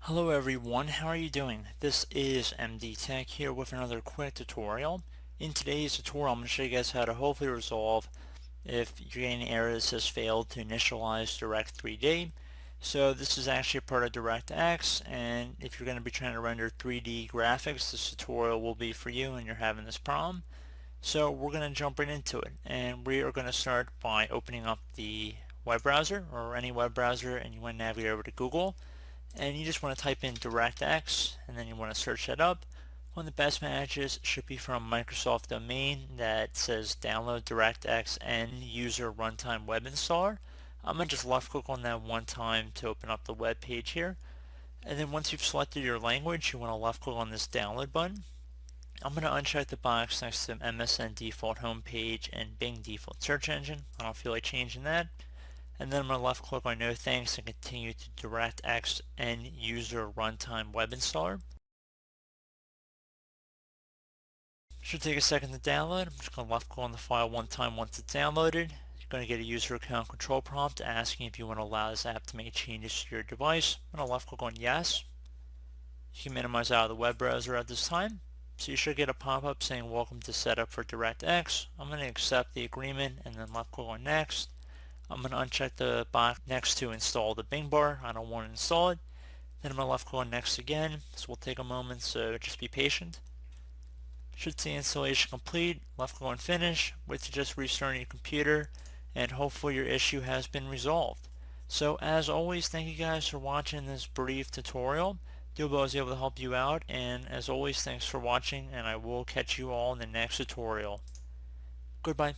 Hello everyone, how are you doing? This is MD Tech here with another quick tutorial. In today's tutorial, I'm going to show you guys how to hopefully resolve if you're getting an error that says failed to initialize Direct3D. So this is actually a part of DirectX, and if you're going to be trying to render 3D graphics, this tutorial will be for you and you're having this problem. So we're going to jump right into it, and we are going to start by opening up the web browser or any web browser, and you want to navigate over to Google. And you just want to type in DirectX, and then you want to search that up. One of the best matches should be from Microsoft domain that says download DirectX and user runtime web installer. I'm going to just left click on that one time to open up the web page here. And then once you've selected your language, you want to left click on this download button. I'm going to uncheck the box next to MSN default homepage and Bing default search engine. I don't feel like changing that. And then I'm going to left click on no thanks and continue to DirectX and user runtime web installer. Should take a second to download. I'm just going to left click on the file one time once it's downloaded. You're going to get a user account control prompt asking if you want to allow this app to make changes to your device. I'm going to left click on yes. You can minimize out of the web browser at this time. So you should get a pop-up saying welcome to setup for DirectX. I'm going to accept the agreement and then left click on next. I'm going to uncheck the box next to install the Bing bar. I don't want to install it. Then I'm going to left click on next again. This will take a moment, so just be patient. Should see installation complete. Left click on finish. Wait to just restart your computer, and hopefully your issue has been resolved. So as always, thank you guys for watching this brief tutorial. Do hope I was able to help you out, and as always, thanks for watching, and I will catch you all in the next tutorial. Goodbye.